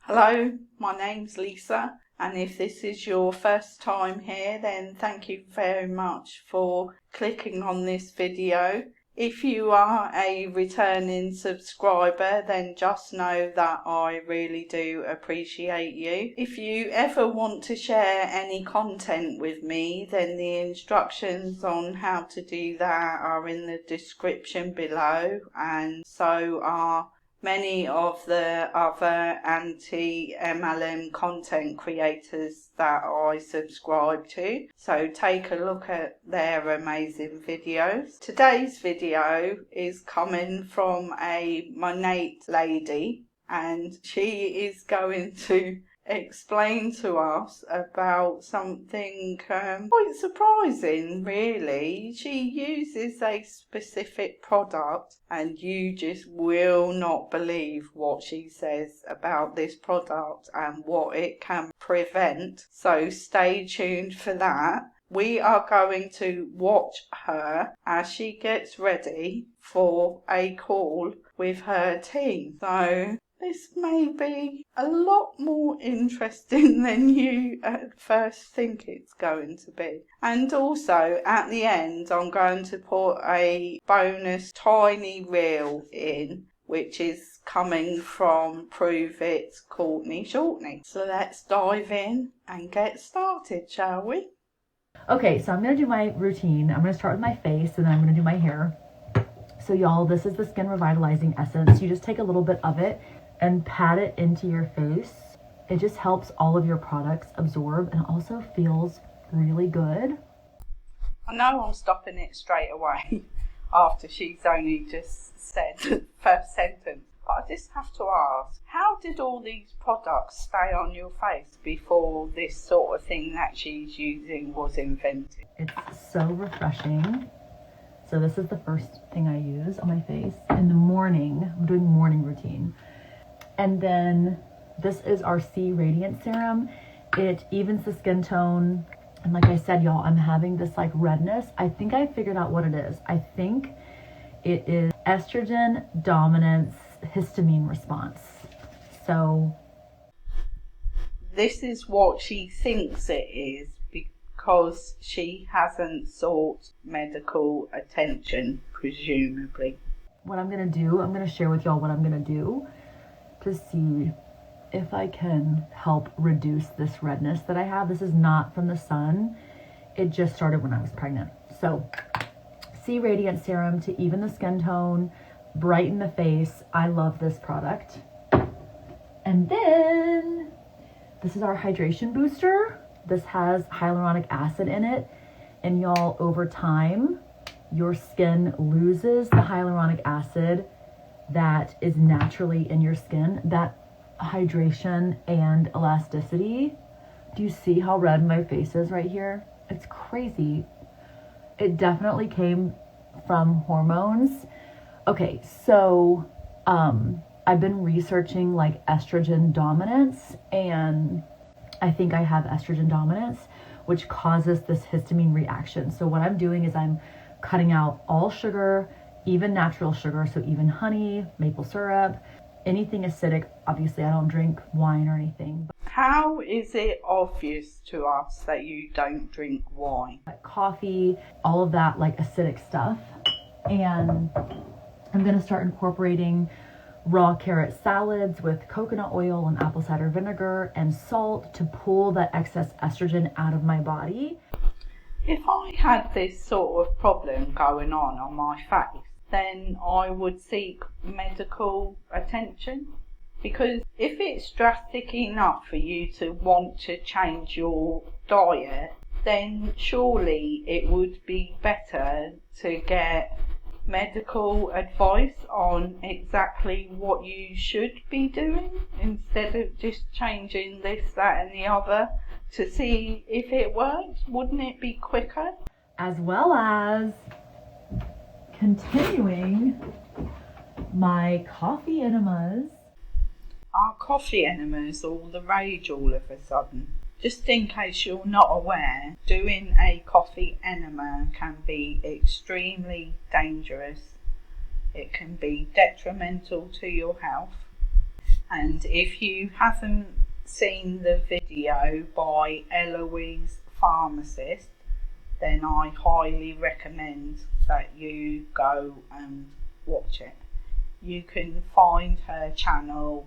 Hello, my name's Lisa, and if this is your first time here, then thank you very much for clicking on this video. If you are a returning subscriber, then just know that I really do appreciate you. If you ever want to share any content with me, then the instructions on how to do that are in the description below, and so are many of the other anti-mlm content creators that I subscribe to, so take a look at their amazing videos. Today's video is coming from a Monat lady, and she is going to explain to us about something quite surprising, really. She uses a specific product, and you just will not believe what she says about this product and what it can prevent. So stay tuned for that. We are going to watch her as she gets ready for a call with her team. So this may be a lot more interesting than you at first think it's going to be. And also, at the end, I'm going to put a bonus tiny reel in, which is coming from Prove It's Courtney Shortney. So let's dive in and get started, shall we? Okay, so I'm going to do my routine. I'm going to start with my face, and then I'm going to do my hair. So y'all, this is the Skin Revitalizing Essence. You just take a little bit of it and pat it into your face. It just helps all of your products absorb and also feels really good. I know I'm stopping it straight away after she's only just said the first sentence, but I just have to ask, how did all these products stay on your face before this sort of thing that she's using was invented? It's so refreshing. So this is the first thing I use on my face in the morning. I'm doing morning routine. And then this is our C Radiant Serum. It evens the skin tone. And like I said, y'all, I'm having this like redness. I think I figured out what it is. I think it is estrogen dominance histamine response. So this is what she thinks it is because she hasn't sought medical attention, presumably. What I'm going to do, I'm going to share with y'all what I'm going to do to see if I can help reduce this redness that I have. This is not from the sun. It just started when I was pregnant. So C Radiant Serum to even the skin tone, brighten the face. I love this product. And then this is our hydration booster. This has hyaluronic acid in it. And y'all, over time, your skin loses the hyaluronic acid that is naturally in your skin, that hydration and elasticity. Do you see how red my face is right here? It's crazy. It definitely came from hormones. Okay, so I've been researching like estrogen dominance, and I think I have estrogen dominance, which causes this histamine reaction. So what I'm doing is I'm cutting out all sugar, even natural sugar, so even honey, maple syrup, anything acidic. Obviously, I don't drink wine or anything. How is it obvious to us that you don't drink wine? Like coffee, all of that like acidic stuff. And I'm going to start incorporating raw carrot salads with coconut oil and apple cider vinegar and salt to pull that excess estrogen out of my body. If I had this sort of problem going on my face, then I would seek medical attention, because if it's drastic enough for you to want to change your diet, then surely it would be better to get medical advice on exactly what you should be doing instead of just changing this, that and the other to see if it works. Wouldn't it be quicker? As well as continuing my coffee enemas. Are coffee enemas all the rage all of a sudden? Just in case you're not aware, doing a coffee enema can be extremely dangerous. It can be detrimental to your health. And if you haven't seen the video by Eloise Pharmacist, then I highly recommend that you go and watch it. You can find her channel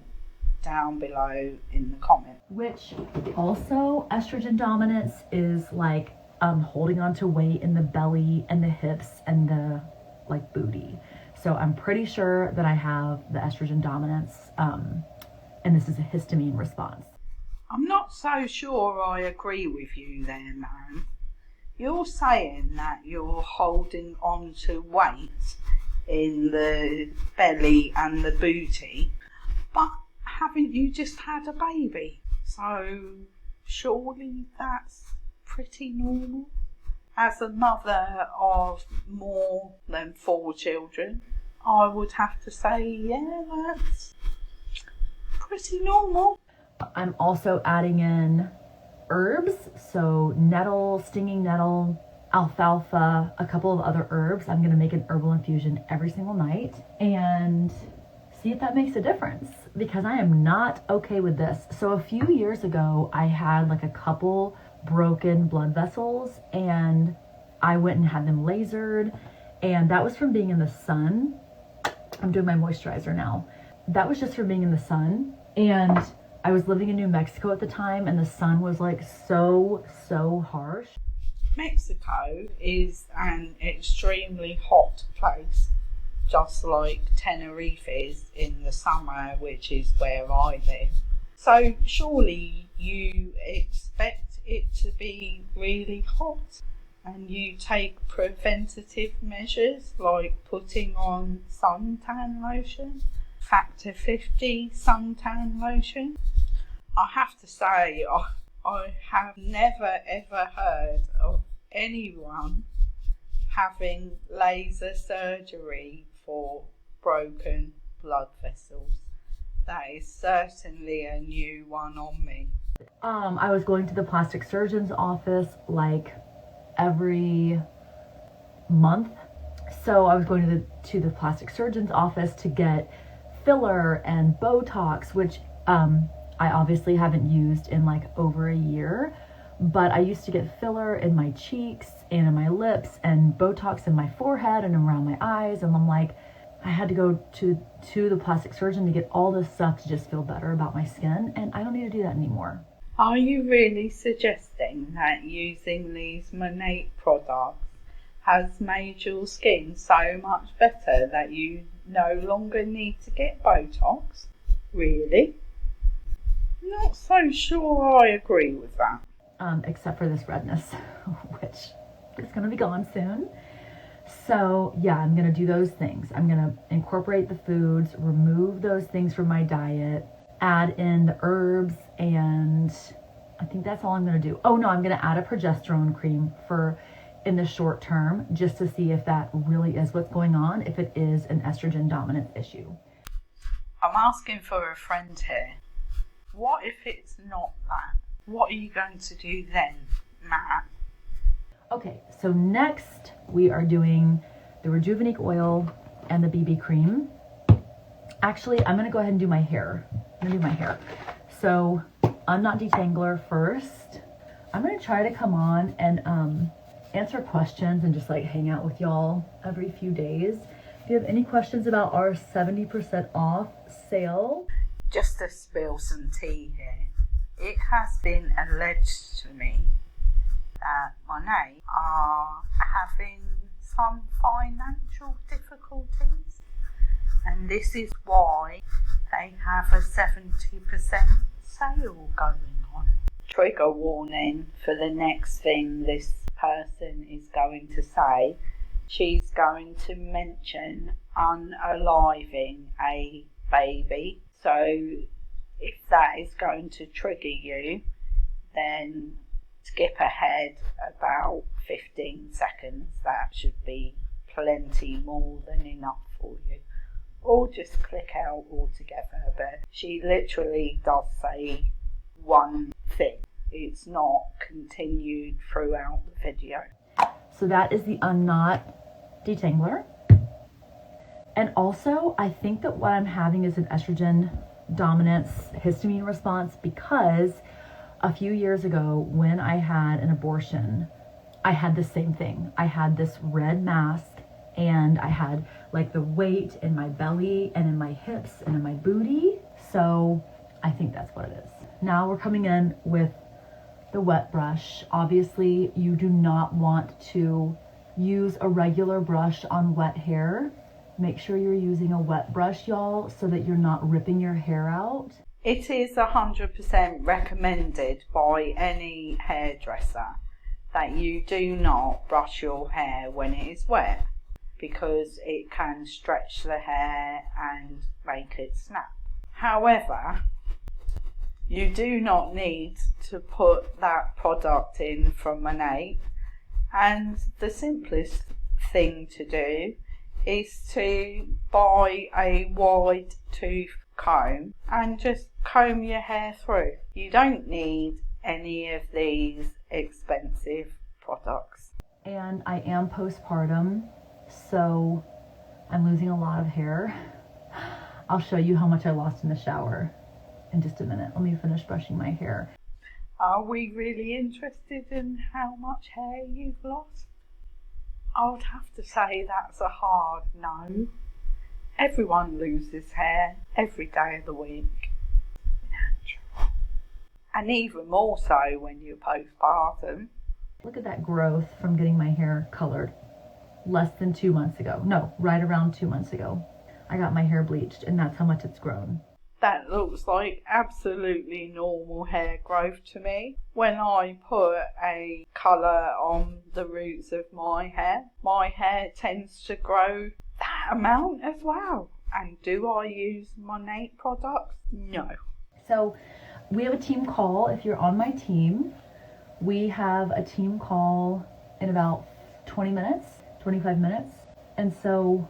down below in the comments. Which also, estrogen dominance is like holding on to weight in the belly and the hips and the like booty. So I'm pretty sure that I have the estrogen dominance, and this is a histamine response. I'm not so sure I agree with you there, man. You're saying that you're holding on to weight in the belly and the booty, but haven't you just had a baby? So surely that's pretty normal. As a mother of more than 4 children, I would have to say, yeah, that's pretty normal. I'm also adding in herbs, so nettle, stinging nettle, alfalfa, a couple of other herbs. I'm going to make an herbal infusion every single night and see if that makes a difference, because I am not okay with this. So a few years ago, I had like a couple broken blood vessels and I went and had them lasered, and that was from being in the sun. I'm doing my moisturizer now. That was just from being in the sun, and I was living in New Mexico at the time, and the sun was like so harsh. Mexico is an extremely hot place, just like Tenerife is in the summer, which is where I live. So surely you expect it to be really hot, and you take preventative measures like putting on suntan lotion, factor 50 suntan lotion. I have to say, I have never ever heard of anyone having laser surgery for broken blood vessels. That is certainly a new one on me. I was going to the plastic surgeon's office like every month. So I was going to the plastic surgeon's office to get filler and Botox, which I obviously haven't used in like over a year, but I used to get filler in my cheeks and in my lips and Botox in my forehead and around my eyes, and I'm like, I had to go to the plastic surgeon to get all this stuff to just feel better about my skin, and I don't need to do that anymore. Are you really suggesting that using these Monat products has made your skin so much better that you no longer need to get Botox? Really? Not so sure I agree with that. Except for this redness, which is going to be gone soon. So yeah, I'm going to do those things. I'm going to incorporate the foods, remove those things from my diet, add in the herbs, and I think that's all I'm going to do. Oh no, I'm going to add a progesterone cream for in the short term, just to see if that really is what's going on, if it is an estrogen dominance issue. I'm asking for a friend here. What if it's not that? What are you going to do then, Matt? Okay, so next we are doing the Rejuvenate oil and the BB cream. Actually, I'm going to go ahead and do my hair. So I'm not detangler first. I'm going to try to come on and answer questions and just like hang out with y'all every few days. If you have any questions about our 70% off sale. Just to spill some tea here, it has been alleged to me that Monat are having some financial difficulties, and this is why they have a 70% sale going on. Trigger warning for the next thing this person is going to say. She's going to mention unaliving a baby. So if that is going to trigger you, then skip ahead about 15 seconds. That should be plenty more than enough for you. Or just click out altogether. But she literally does say one thing. It's not continued throughout the video. So that is the unknot detangler. And also, I think that what I'm having is an estrogen dominance histamine response, because a few years ago when I had an abortion, I had the same thing. I had this red mask, and I had like the weight in my belly and in my hips and in my booty. So I think that's what it is. Now we're coming in with the wet brush. Obviously, you do not want to use a regular brush on wet hair. Make sure you're using a wet brush, y'all, so that you're not ripping your hair out. It is 100% recommended by any hairdresser that you do not brush your hair when it is wet, because it can stretch the hair and make it snap. However, you do not need to put that product in from Monat, and the simplest thing to do is to buy a wide tooth comb and just comb your hair through. You don't need any of these expensive products. And I am postpartum, so I'm losing a lot of hair. I'll show you how much I lost in the shower in just a minute. Let me finish brushing my hair. Are we really interested in how much hair you've lost? I would have to say that's a hard no. Everyone loses hair every day of the week. Natural. And even more so when you're postpartum. Look at that growth from getting my hair colored less than 2 months ago. No, right around 2 months ago. I got my hair bleached, and that's how much it's grown. That looks like absolutely normal hair growth to me. When I put a colour on the roots of my hair tends to grow that amount as well. And do I use Monat products? No. So we have a team call. If you're on my team, we have a team call in about 20 minutes, 25 minutes. And so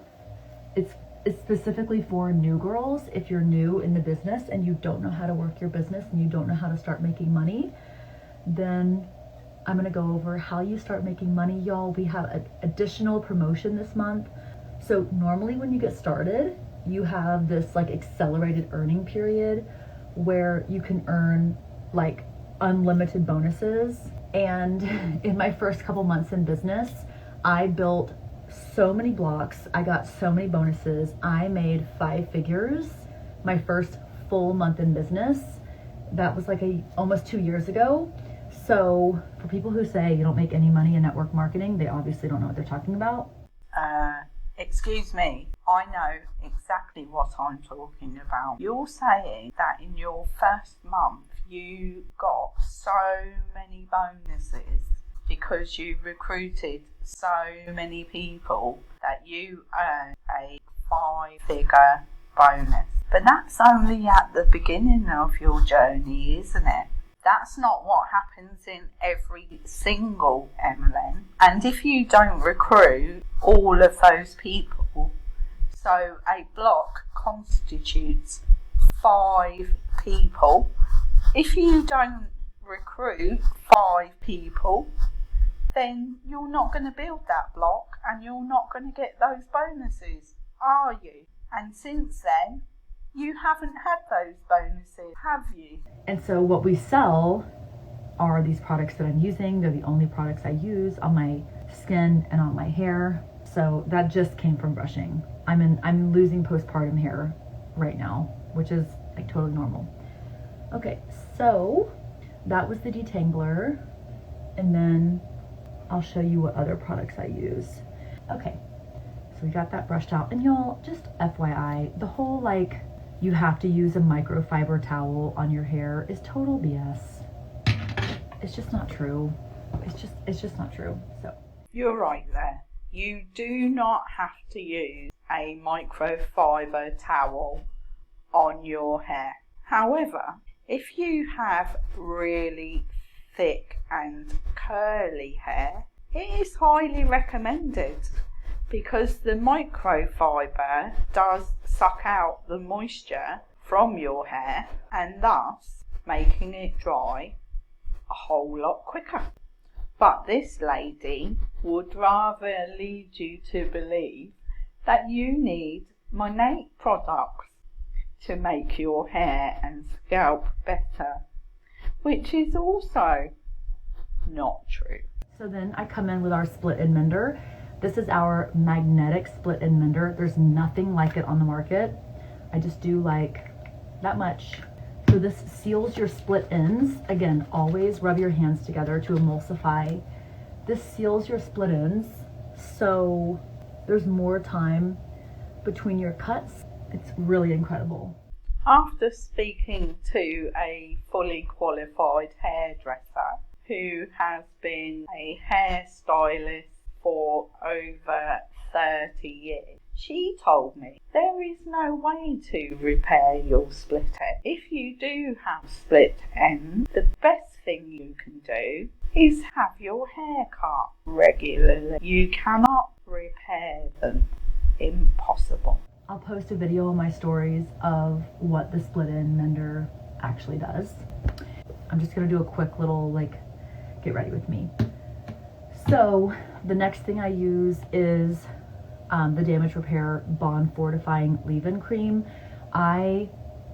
it's specifically for new girls. If you're new in the business and you don't know how to work your business and you don't know how to start making money, then I'm going to go over how you start making money, y'all. We have an additional promotion this month. So normally when you get started, you have this like accelerated earning period where you can earn like unlimited bonuses. And in my first couple months in business, I built so many blocks. I got so many bonuses. I made 5 figures my first full month in business. That was like almost 2 years ago. So for people who say you don't make any money in network marketing, they obviously don't know what they're talking about. Excuse me, I know exactly what I'm talking about. You're saying that in your first month you got so many bonuses because you recruited so many people that you earn a 5-figure bonus. But that's only at the beginning of your journey, isn't it? That's not what happens in every single MLM. And if you don't recruit all of those people, so a block constitutes 5 people. If you don't recruit 5 people, then you're not going to build that block and you're not going to get those bonuses, are you? And since then, you haven't had those bonuses, have you? And so what we sell are these products that I'm using. They're the only products I use on my skin and on my hair. So that just came from brushing. I'm losing postpartum hair right now, which is like totally normal. Okay, so that was the detangler. And then I'll show you what other products I use. Okay, so we got that brushed out. And y'all, just FYI, the whole like, you have to use a microfiber towel on your hair is total BS. It's just not true. It's just not true. So you're right there. You do not have to use a microfiber towel on your hair. However, if you have really thick and curly hair, it is highly recommended because the microfiber does suck out the moisture from your hair and thus making it dry a whole lot quicker. But this lady would rather lead you to believe that you need Monat products to make your hair and scalp better, which is also not true. So then I come in with our split end mender. This is our magnetic split end mender. There's nothing like it on the market. I just do like that much. So this seals your split ends. Again, always rub your hands together to emulsify. This seals your split ends, so there's more time between your cuts. It's really incredible. After speaking to a fully qualified hairdresser who has been a hairstylist for over 30 years, she told me there is no way to repair your split end. If you do have split ends, the best thing you can do is have your hair cut regularly. You cannot repair them. Impossible. I'll post a video on my stories of what the split end mender actually does. I'm just gonna do a quick little get ready with me. So the next thing I use is the Damage Repair Bond Fortifying Leave-In Cream. I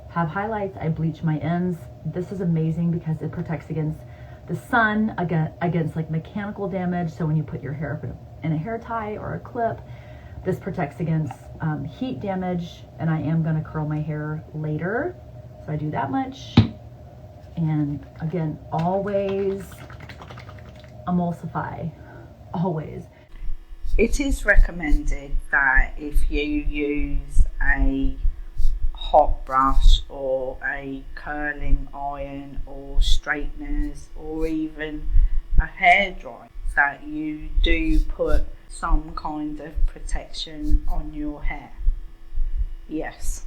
have highlights, I bleach my ends. This is amazing because it protects against the sun, against like mechanical damage. So when you put your hair up in a hair tie or a clip, this protects against heat damage, and I am gonna curl my hair later. So I do that much. And again, always emulsify, always. It is recommended that if you use a hot brush or a curling iron or straighteners or even a hairdryer, that you do put some kind of protection on your hair. Yes.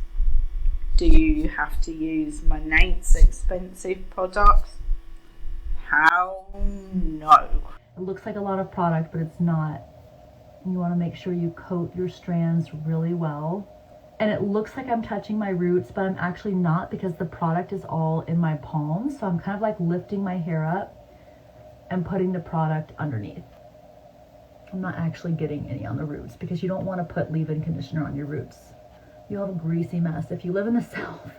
Do you have to use Monat's expensive products? Hell no. It looks like a lot of product, but it's not. You want to make sure you coat your strands really well. And it looks like I'm touching my roots, but I'm actually not, because the product is all in my palms. So I'm kind of like lifting my hair up and putting the product underneath. I'm not actually getting any on the roots, because you don't want to put leave-in conditioner on your roots. You'll have a greasy mess if you live in the South,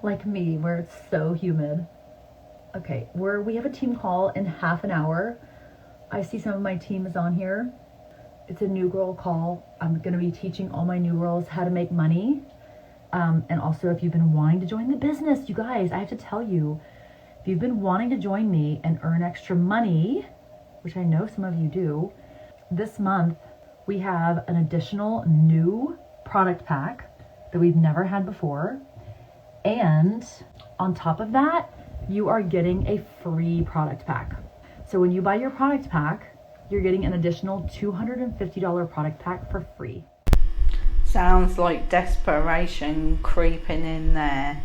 like me, where it's so humid. Okay, we have a team call in half an hour. I see some of my team is on here. It's a new girl call. I'm going to be teaching all my new girls how to make money. And also, if you've been wanting to join the business, you guys, I have to tell you, if you've been wanting to join me and earn extra money, which I know some of you do, this month we have an additional new product pack that we've never had before. And on top of that, you are getting a free product pack. So when you buy your product pack, you're getting an additional $250 product pack for free. Sounds like desperation creeping in there.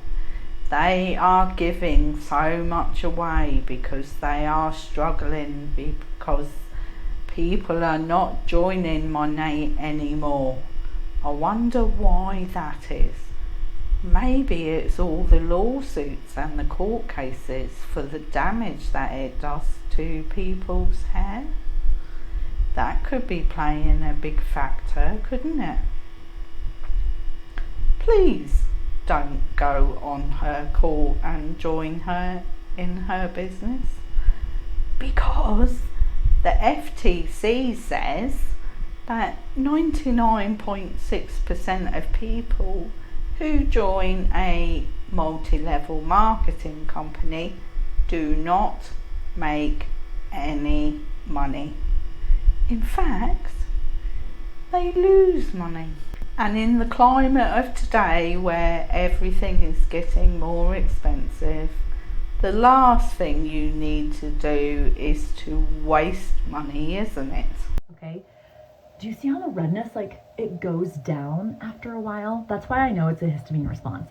They are giving so much away because they are struggling, because people are not joining Monat anymore. I wonder why that is. Maybe it's all the lawsuits and the court cases for the damage that it does to people's hair. That could be playing a big factor, couldn't it? Please don't go on her call and join her in her business, because the FTC says that 99.6% of people who join a multi-level marketing company do not make any money. In fact, they lose money. And in the climate of today, where everything is getting more expensive, the last thing you need to do is to waste money, isn't it? Okay. Do you see how the redness, it goes down after a while? That's why I know it's a histamine response.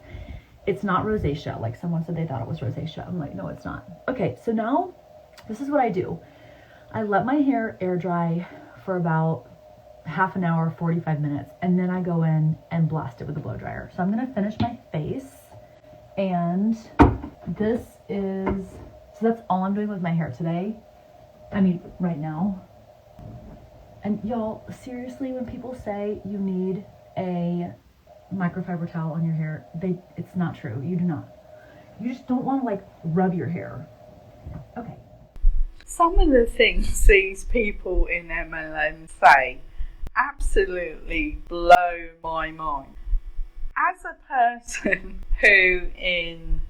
It's not rosacea. Like someone said they thought it was rosacea. I'm like, no, it's not. Okay, so now this is what I do. I let my hair air dry for about half an hour, 45 minutes, and then I go in and blast it with a blow dryer. So I'm gonna finish my face, and so that's all I'm doing with my hair today. I mean, right now. And y'all, seriously, when people say you need a microfiber towel on your hair. It's not true. You do not. You just don't want to like rub your hair. Okay. Some of the things these people in MLM say absolutely blow my mind. As a person who in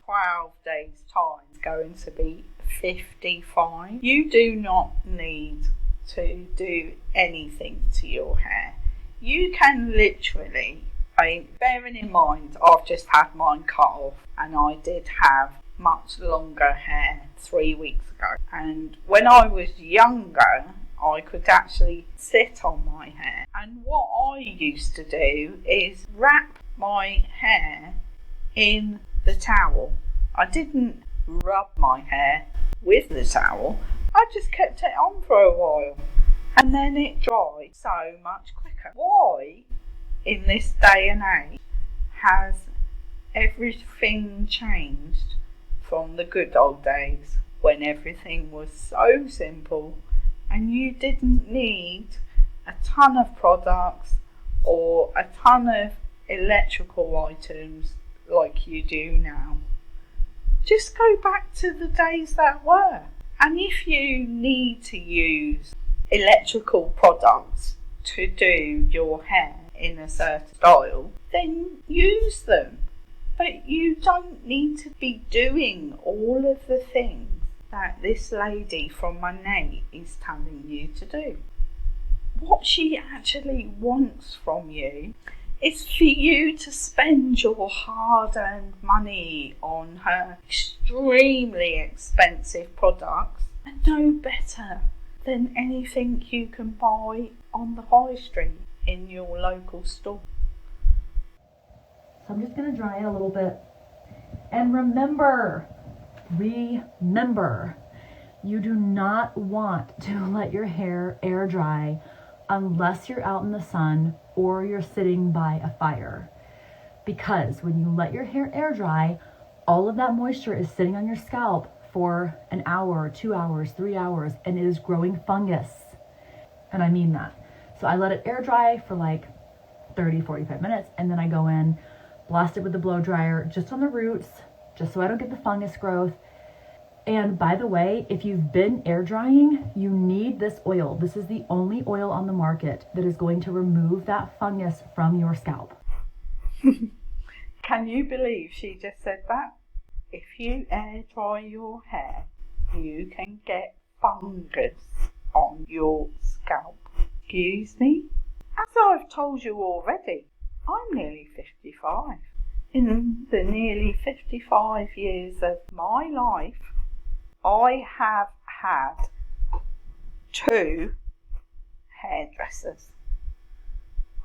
12 days' time is going to be 55, you do not need to do anything to your hair. You can literally, bearing in mind I've just had mine cut off and I did have much longer hair 3 weeks ago, and when I was younger I could actually sit on my hair, and what I used to do is wrap my hair in the towel. I didn't rub my hair with the towel, I just kept it on for a while and then it dried so much quicker. Why in this day and age has everything changed from the good old days when everything was so simple and you didn't need a ton of products or a ton of electrical items like you do now? Just go back to the days that were. And if you need to use electrical products to do your hair in a certain style, then use them. But you don't need to be doing all of the things that this lady from Monat is telling you to do. What she actually wants from you is for you to spend your hard-earned money on her extremely expensive products and know better than anything you can buy on the high street in your local store. So I'm just going to dry it a little bit. And remember, you do not want to let your hair air dry unless you're out in the sun or you're sitting by a fire. Because when you let your hair air dry, all of that moisture is sitting on your scalp for an hour, 2 hours, 3 hours, and it is growing fungus. And I mean that. So I let it air dry for like 30, 45 minutes, and then I go in, blast it with the blow dryer just on the roots, just so I don't get the fungus growth. And by the way, if you've been air drying, you need this oil. This is the only oil on the market that is going to remove that fungus from your scalp. Can you believe she just said that? If you air dry your hair, you can get fungus on your scalp. Excuse me? As I've told you already, I'm nearly 55. In the nearly 55 years of my life, I have had 2 hairdressers.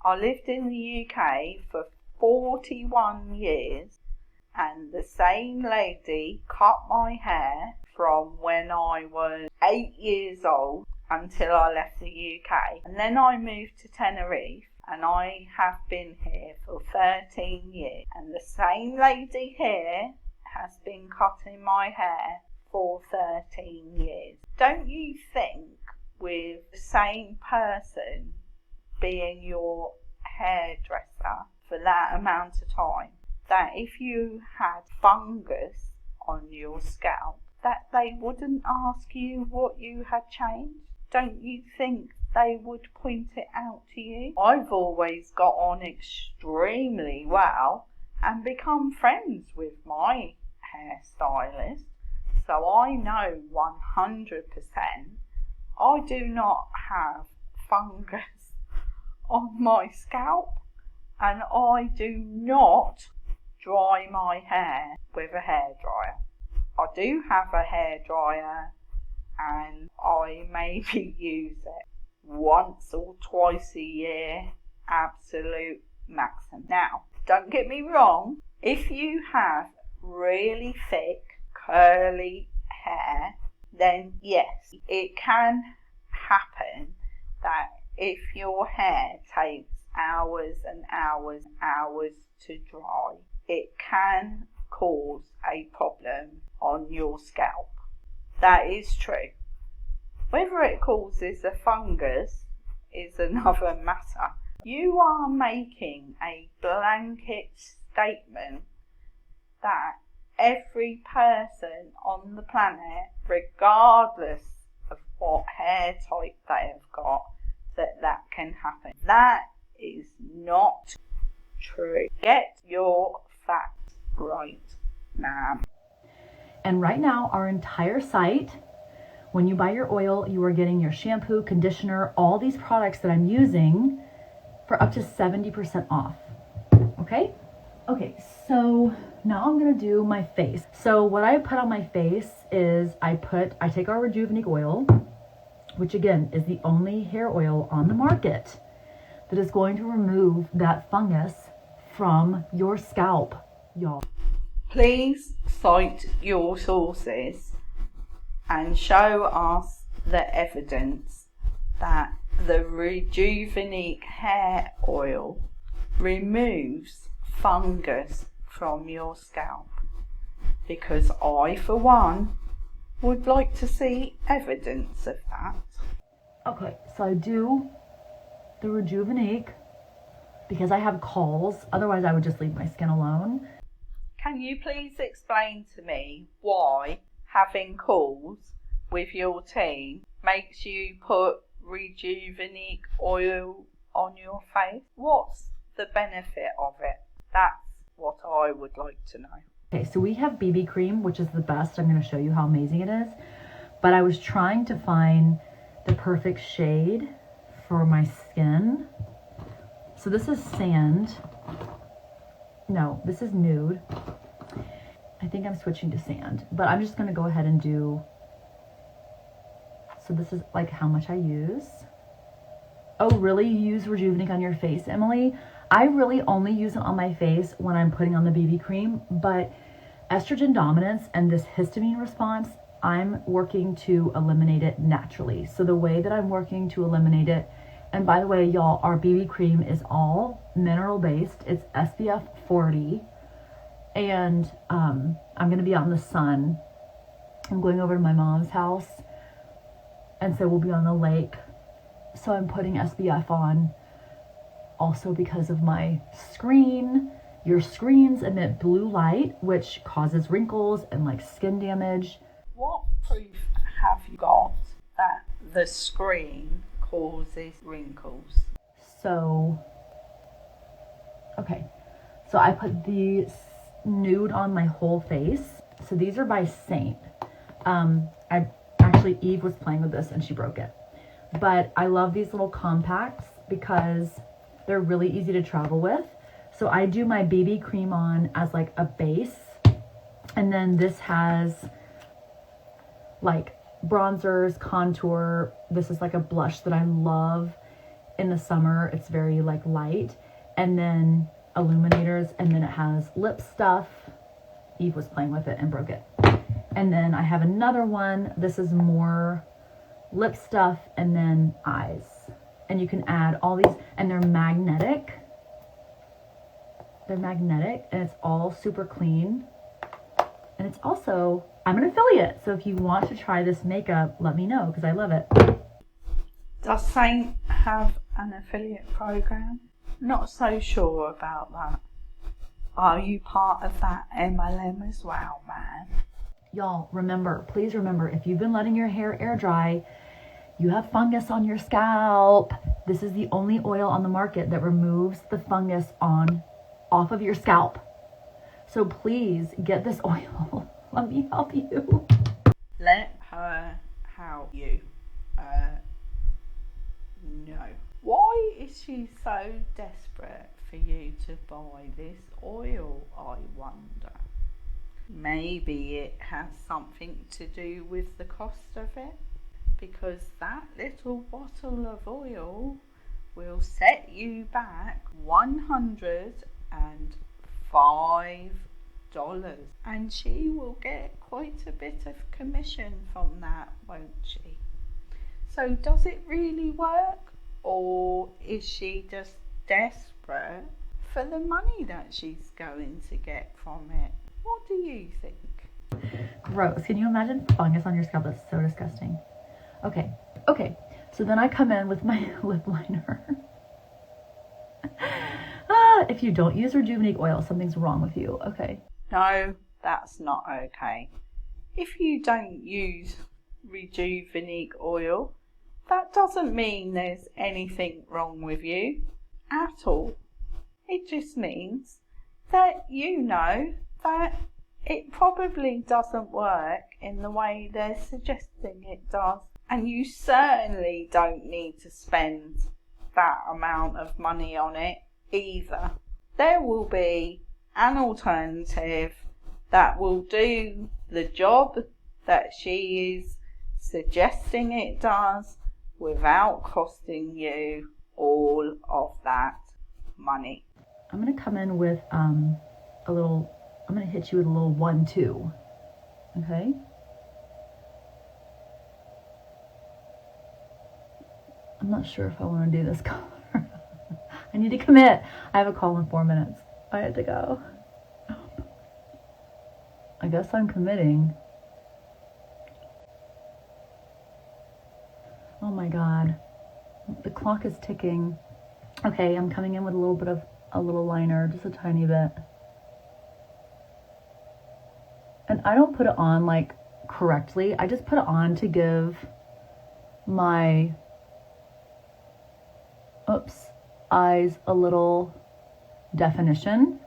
I lived in the UK for 41 years, and the same lady cut my hair from when I was 8 years old until I left the UK. And then I moved to Tenerife, and I have been here for 13 years. And the same lady here has been cutting my hair for 13 years. Don't you think with the same person being your hairdresser for that amount of time, that if you had fungus on your scalp, that they wouldn't ask you what you had changed? Don't you think they would point it out to you? I've always got on extremely well and become friends with my hairstylist, so I know 100% I do not have fungus on my scalp, and I do not dry my hair with a hairdryer. I do have a hairdryer, and I maybe use it once or twice a year, absolute maximum. Now, don't get me wrong, if you have really thick, curly hair, then yes, it can happen that if your hair takes hours and hours and hours to dry, it can cause a problem on your scalp. That is true. Whether it causes a fungus is another matter. You are making a blanket statement that every person on the planet, regardless of what hair type they have got, that can happen. That is not true. Get your facts right, ma'am. And right now, our entire site, when you buy your oil, you are getting your shampoo, conditioner, all these products that I'm using for up to 70% off. Okay? Okay, so now I'm gonna do my face. So what I put on my face is I take our Rejuvenique oil, which again is the only hair oil on the market that is going to remove that fungus from your scalp, y'all. Please cite your sources and show us the evidence that the Rejuvenique hair oil removes fungus from your scalp, because I, for one, would like to see evidence of that. Okay, so I do the Rejuvenique because I have calls, otherwise I would just leave my skin alone. Can you please explain to me why having calls with your team makes you put Rejuvenique oil on your face? What's the benefit of it? That's what I would like to know. Okay, so we have BB cream, which is the best. I'm going to show you how amazing it is. But I was trying to find the perfect shade for my skin. So this is sand. No, this is nude. I think I'm switching to sand, but I'm just going to go ahead and do. So this is like how much I use. Oh, really? You use Rejuvenique on your face, Emily? I really only use it on my face when I'm putting on the BB cream, but estrogen dominance and this histamine response, I'm working to eliminate it naturally. So the way that I'm working to eliminate it, and by the way, y'all, our BB cream is all mineral based. It's SPF 40, and I'm going to be out in the sun. I'm going over to my mom's house, and so we'll be on the lake. So I'm putting SPF on also because of my screen. Your screens emit blue light, which causes wrinkles and like skin damage. What proof have you got that the screen causes wrinkles? So, okay. So I put the nude on my whole face. So these are by Saint. Eve was playing with this and she broke it. But I love these little compacts because they're really easy to travel with. So I do my BB cream on as like a base. And then this has like bronzers, contour. This is like a blush that I love in the summer. It's very like light. And then illuminators. And then it has lip stuff. Eve was playing with it and broke it. And then I have another one. This is more lip stuff and then eyes. And you can add all these, and they're magnetic. They're magnetic, and it's all super clean. And it's also, I'm an affiliate. So if you want to try this makeup, let me know because I love it. Does Saint have an affiliate program? Not so sure about that. Are you part of that MLM as well, man? Y'all, remember, please remember, if you've been letting your hair air dry, you have fungus on your scalp. This is the only oil on the market that removes the fungus off of your scalp. So please get this oil. Let me help you. Let her help you. No. Why is she so desperate for you to buy this oil, I wonder? Maybe it has something to do with the cost of it, because that little bottle of oil will set you back $105, and she will get quite a bit of commission from that, won't she? So does it really work, or is she just desperate for the money that she's going to get from it? What do you think? Gross. Can you imagine fungus on your scalp? That's so disgusting. Okay. So then I come in with my lip liner. If you don't use Rejuvenate oil, something's wrong with you. Okay. No, that's not okay. If you don't use Rejuvenate oil, that doesn't mean there's anything wrong with you at all. It just means that you know that it probably doesn't work in the way they're suggesting it does. And you certainly don't need to spend that amount of money on it either. There will be an alternative that will do the job that she is suggesting it does without costing you all of that money. I'm going to come in with I'm going to hit you with a little 1-2. Okay? I'm not sure if I want to do this color. I need to commit. I have a call in 4 minutes. I had to go. I guess I'm committing. Oh my God. The clock is ticking. Okay, I'm coming in with a little bit of a little liner, just a tiny bit. And I don't put it on like correctly. I just put it on to give my eyes a little definition.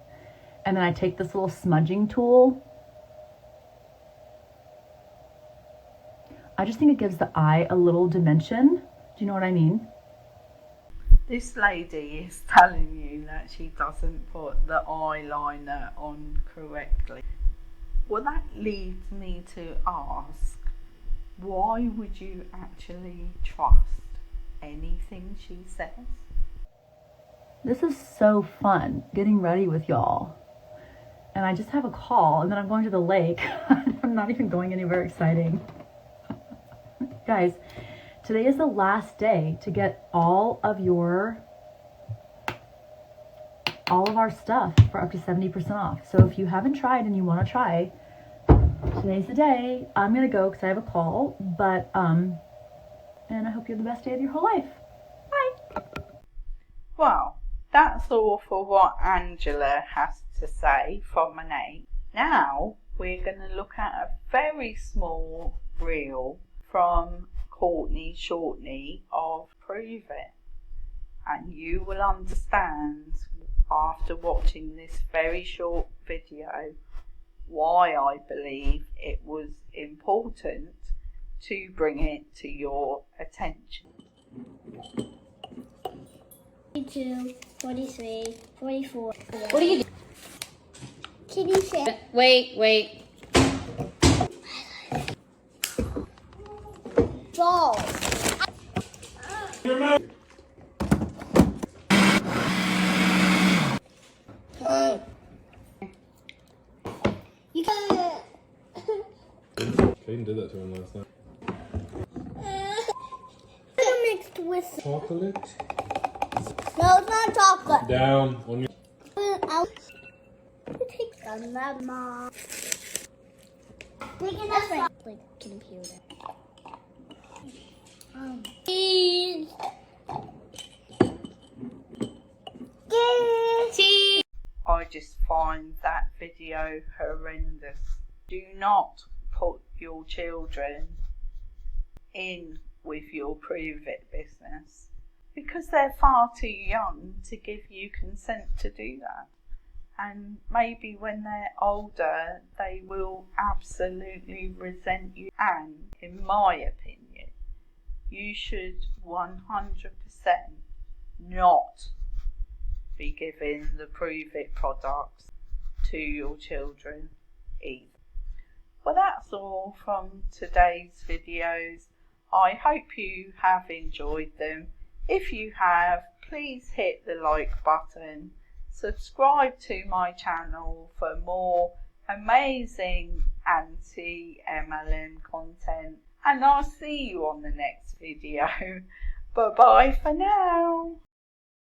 And then I take this little smudging tool. I just think it gives the eye a little dimension. Do you know what I mean? This lady is telling you that she doesn't put the eyeliner on correctly. Well, that leads me to ask, why would you actually trust anything she says? This is so fun, getting ready with y'all. And I just have a call, and then I'm going to the lake. I'm not even going anywhere exciting. Guys, today is the last day to get all of our stuff for up to 70% off. So if you haven't tried and you want to try, today's the day. I'm going to go because I have a call, but, and I hope you have the best day of your whole life. Bye. Well, that's all for what Angela has to say from Monat. Now we're going to look at a very small reel from Courtney Shortney of Prove It, and you will understand after watching this very short video why I believe it was important to bring it to your attention. 42, 43, 44. What are you doing? Kitty said, Wait. balls. You can Caden did that to him last night. mixed with. Chocolate? No, it's not chocolate. Down on your... I'll take that, Mom. Taking that from the computer. Cheese. Cheese. I just find that video horrendous. Do not put your children in with your Prove It business because they're far too young to give you consent to do that. And maybe when they're older, they will absolutely resent you. And in my opinion, you should 100% not be giving the Prove It products to your children either. Well, that's all from today's videos. I hope you have enjoyed them. If you have, please hit the like button. Subscribe to my channel for more amazing anti-mlm content. And I'll see you on the next video. Bye bye for now.